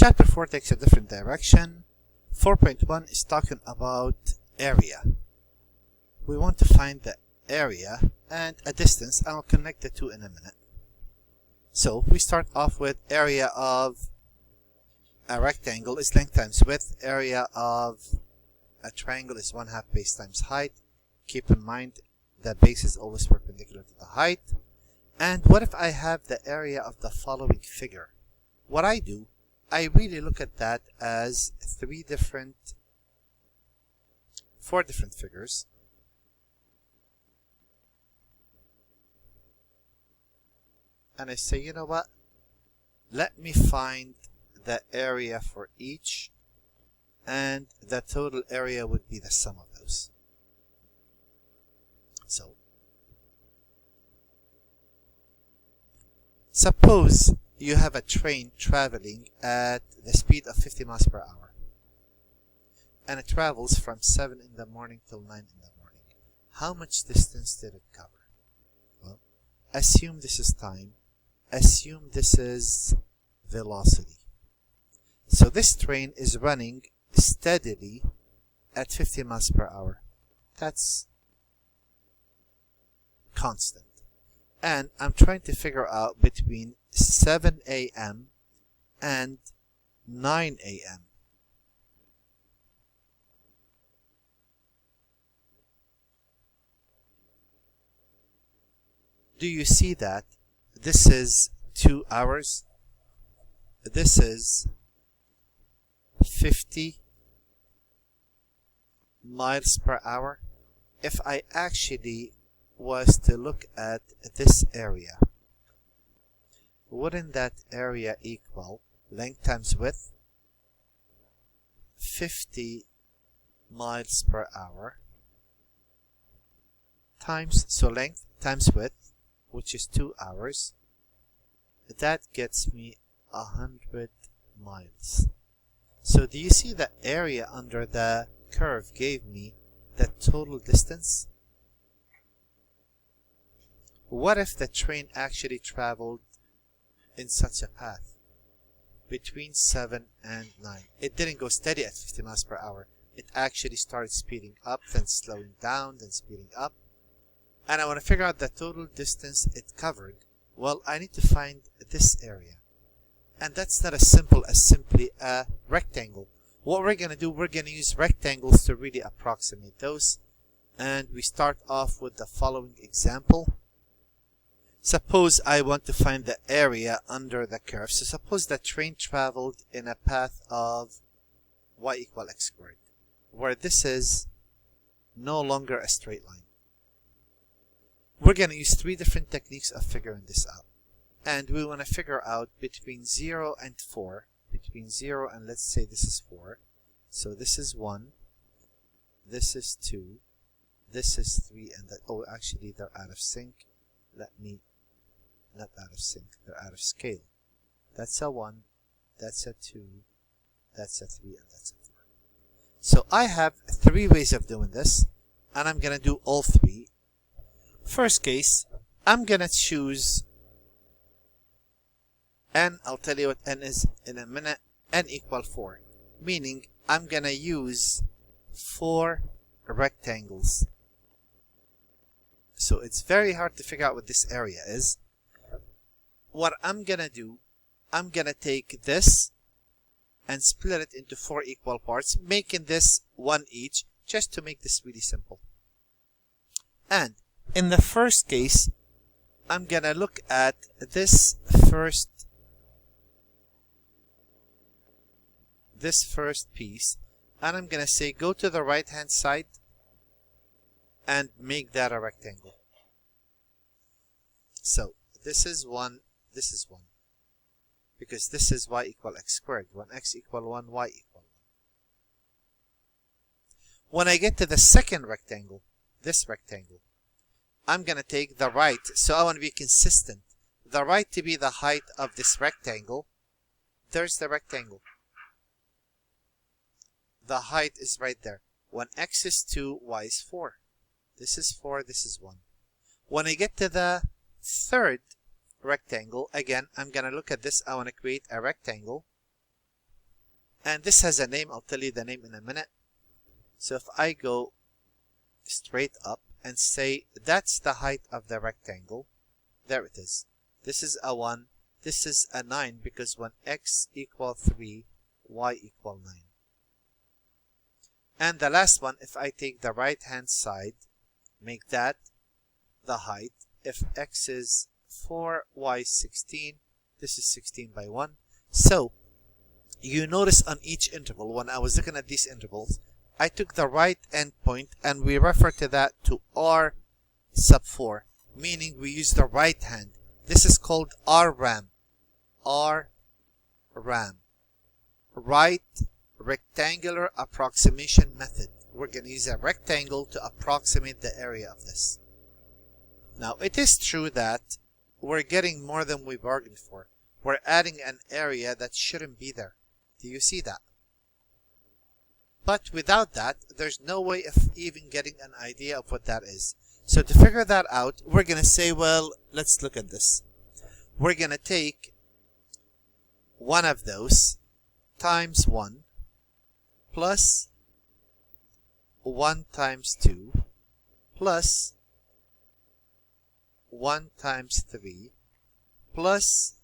Chapter 4 takes a different direction. 4.1 is talking about area. We want to find the area and a distance, and I'll connect the two in a minute. So we start off with area of a rectangle is length times width. Area of a triangle is 1/2 base times height. Keep in mind the base is always perpendicular to the height. And what if I have the area of the following figure? What I do, I really look at that as four different figures. And I say, you know what? Let me find the area for each, and the total area would be the sum of those. So, suppose you have a train traveling at the speed of 50 miles per hour, and it travels from 7 in the morning till 9 in the morning. How much distance did it cover? Well, assume this is time. Assume this is velocity. So this train is running steadily at 50 miles per hour. That's constant. And I'm trying to figure out between 7 a.m. and 9 a.m. Do you see that? This is 2 hours. This is 50 miles per hour. If I actually was to look at this area, wouldn't that area equal length times width? 50 miles per hour times, so length times width, which is 2 hours. That gets me 100 miles. So do you see the area under the curve gave me the total distance? What if the train actually traveled in such a path between 7 and 9? It didn't go steady at 50 miles per hour. It actually started speeding up, then slowing down, then speeding up. And I want to figure out the total distance it covered. Well, I need to find this area. And that's not as simple as simply a rectangle. What we're going to do, we're going to use rectangles to really approximate those. And we start off with the following example. Suppose I want to find the area under the curve. So suppose the train traveled in a path of y equal x squared, where this is no longer a straight line. We're going to use 3 different techniques of figuring this out. And we want to figure out between 0 and 4. Between 0 and, let's say this is 4. So this is 1. This is 2. This is 3. And that, oh, actually they're out of sync. Not out of sync. They're out of scale. That's a 1. That's a 2. That's a 3. And that's a 4. So I have 3 ways of doing this. And I'm going to do all 3. First case, I'm going to choose n. I'll tell you what n is in a minute. N equal 4. Meaning, I'm going to use 4 rectangles. So it's very hard to figure out what this area is. What I'm going to do, I'm going to take this and split it into 4 equal parts, making this 1 each, just to make this really simple. And in the first case, I'm going to look at this first piece, and I'm going to say go to the right hand side and make that a rectangle. So this is 1, this is 1, because this is y equal x squared. 1x equal 1, y equal 1. When I get to the second rectangle, this rectangle, I'm going to take the right, so I want to be consistent. The right to be the height of this rectangle. There's the rectangle. The height is right there. When x is 2, y is 4. This is 4, this is 1. When I get to the third rectangle, again, I'm going to look at this. I want to create a rectangle. And this has a name. I'll tell you the name in a minute. So if I go straight up and say that's the height of the rectangle, there it is. This is a 1. This is a 9 because when x equal 3, y equal 9. And the last one, if I take the right hand side, make that the height. If x is 4, y is 16, this is 16 by 1. So you notice on each interval, when I was looking at these intervals, I took the right endpoint and we refer to that to r sub 4, meaning we use the right hand. This is called RRAM. RRAM. Right Rectangular Approximation Method. We're going to use a rectangle to approximate the area of this. Now, it is true that we're getting more than we bargained for. We're adding an area that shouldn't be there. Do you see that? But without that, there's no way of even getting an idea of what that is. So to figure that out, we're going to say, well, let's look at this. We're going to take one of those times 1 plus 1 times 2 plus 1 times 3 plus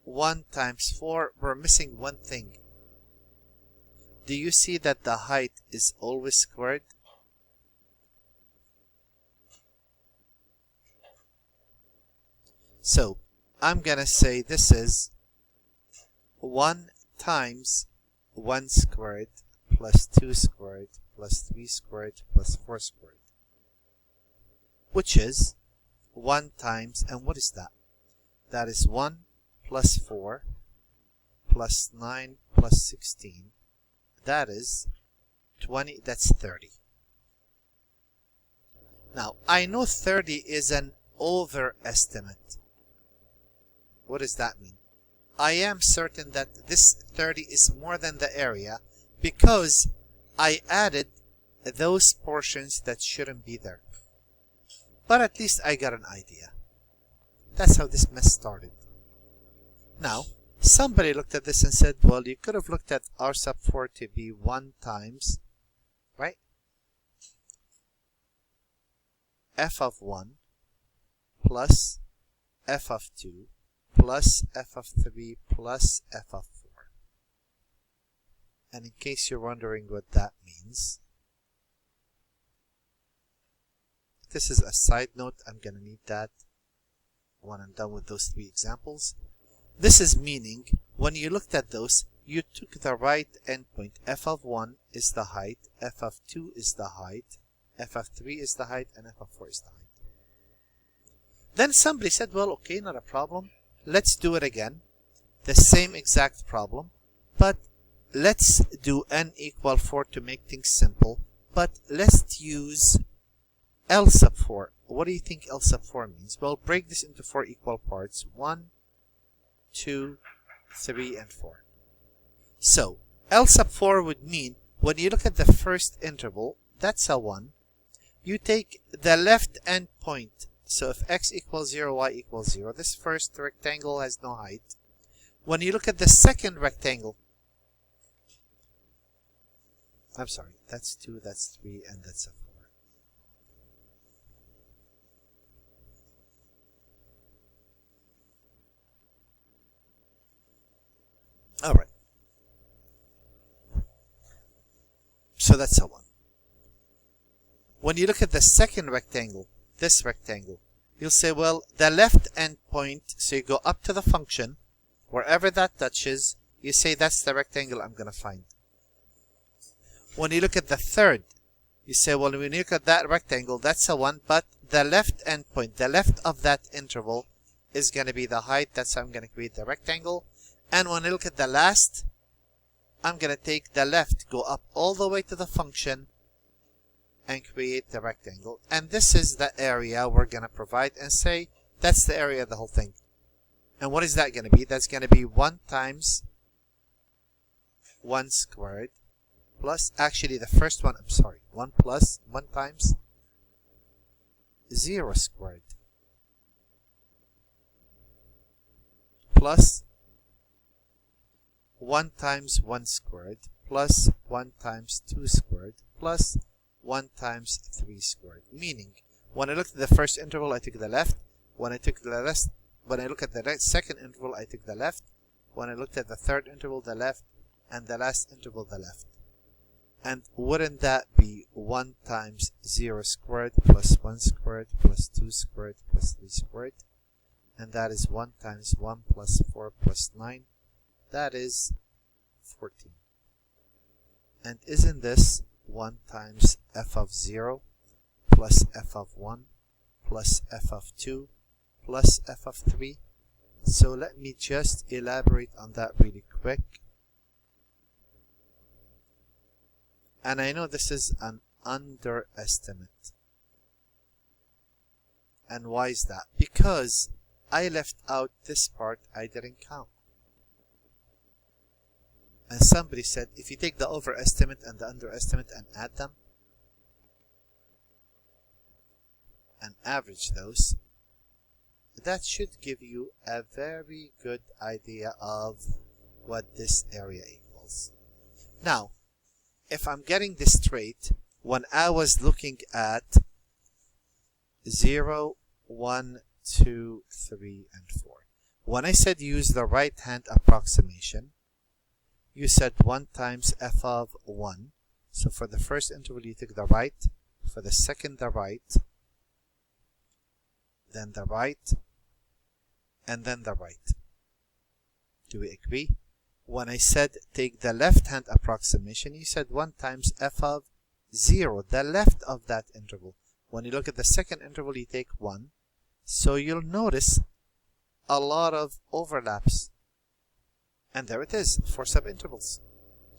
1 times 4. We're missing one thing. Do you see that the height is always squared? So I'm going to say this is 1 times 1 squared plus 2 squared plus 3 squared plus 4 squared, which is 1 times, and what is that? That is 1 plus 4 plus 9 plus 16. That is 20, that's 30. Now, I know 30 is an overestimate. What does that mean? I am certain that this 30 is more than the area because I added those portions that shouldn't be there. But at least I got an idea. That's how this mess started. Now, somebody looked at this and said, well, you could have looked at r sub 4 to be 1 times, right? F of 1 plus f of 2 plus f of 3 plus f of 4. And in case you're wondering what that means, this is a side note. I'm going to need that when I'm done with those 3 examples. This is meaning when you looked at those, you took the right endpoint. F of 1 is the height, f of 2 is the height, f of 3 is the height, and f of 4 is the height. Then somebody said, well, okay, not a problem. Let's do it again. The same exact problem, but let's do n equal 4 to make things simple. But let's use L sub 4. What do you think L sub 4 means? Well, break this into 4 equal parts. 1, 2, 3, and 4. So, L sub 4 would mean, when you look at the first interval, that's a 1. You take the left end point. So if x equals 0, y equals 0, this first rectangle has no height. When you look at the second rectangle, I'm sorry, that's 2, that's 3, and that's a 4. Alright. So that's a 1. When you look at the second rectangle, this rectangle, you'll say, well, the left end point, so you go up to the function, wherever that touches, you say that's the rectangle I'm going to find. When you look at the third, you say, well, when you look at that rectangle, that's a 1, but the left end point, the left of that interval is going to be the height. That's how I'm going to create the rectangle. And when I look at the last, I'm going to take the left, go up all the way to the function, and create the rectangle. And this is the area we're going to provide and say that's the area of the whole thing. And what is that going to be? That's going to be 1 times 1 squared plus, actually the first one, I'm sorry, 1 plus 1 times 0 squared plus 1 times 1 squared plus 1 times 2 squared plus 1 times 3 squared. Meaning, when I look at the first interval, I took the left. When I look at the second interval, I took the left. When I looked at the third interval, the left. And the last interval, the left. And wouldn't that be 1 times 0 squared plus 1 squared plus 2 squared plus 3 squared? And that is 1 times 1 plus 4 plus 9. That is 14. And isn't this 1 times f of 0 plus f of 1 plus f of 2 plus f of 3? So let me just elaborate on that really quick. And I know this is an underestimate. And why is that? Because I left out this part I didn't count. And somebody said, if you take the overestimate and the underestimate and add them, and average those, that should give you a very good idea of what this area equals. Now, if I'm getting this straight, when I was looking at 0, 1, 2, 3, and 4, when I said use the right-hand approximation, you said 1 times f of 1. So for the first interval, you took the right. For the second, the right. Then the right. And then the right. Do we agree? When I said take the left-hand approximation, you said 1 times f of 0, the left of that interval. When you look at the second interval, you take 1. So you'll notice a lot of overlaps. And there it is, 4 subintervals.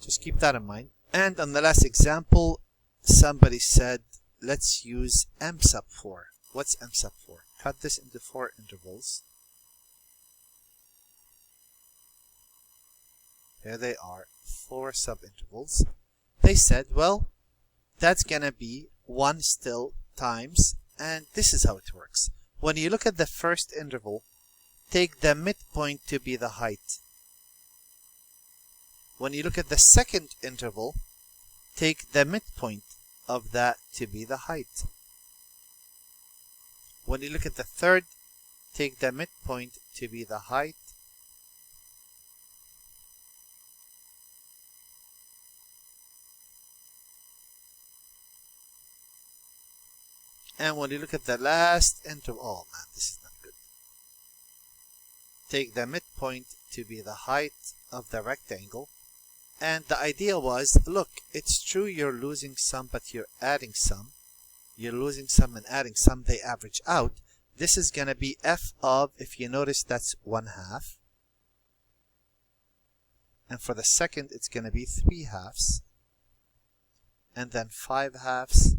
Just keep that in mind. And on the last example, somebody said, let's use m sub 4. What's m sub 4? Cut this into 4 intervals. Here they are, 4 subintervals. They said, well, that's going to be 1 still times, and this is how it works. When you look at the first interval, take the midpoint to be the height. When you look at the second interval, take the midpoint of that to be the height. When you look at the third, take the midpoint to be the height. And when you look at the last interval, oh man, this is not good. Take the midpoint to be the height of the rectangle. And the idea was, look, it's true you're losing some, but you're adding some. You're losing some and adding some, they average out. This is going to be f of, if you notice, that's 1/2. And for the second, it's going to be 3/2. And then 5/2.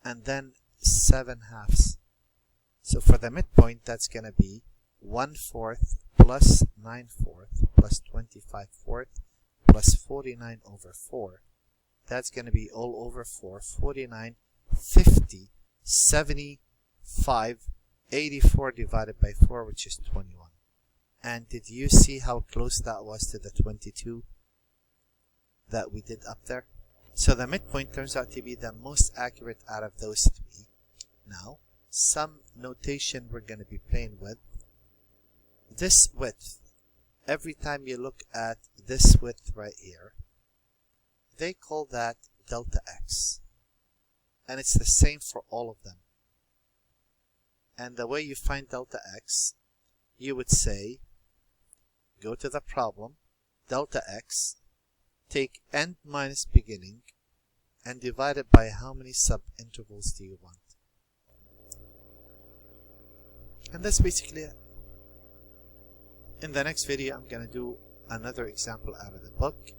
And then 7/2. So for the midpoint, that's going to be 1/4 plus 9/4 plus 25/4 plus 49 over 4. That's going to be all over 4. 49, 50, 75, 84 divided by 4, which is 21. And did you see how close that was to the 22 that we did up there? So the midpoint turns out to be the most accurate out of those three. Now, some notation we're going to be playing with. This width, every time you look at this width right here, they call that delta x. And it's the same for all of them. And the way you find delta x, you would say, go to the problem, delta x, take end minus beginning, and divide it by how many subintervals do you want. And that's basically it. In the next video, I'm going to do another example out of the book.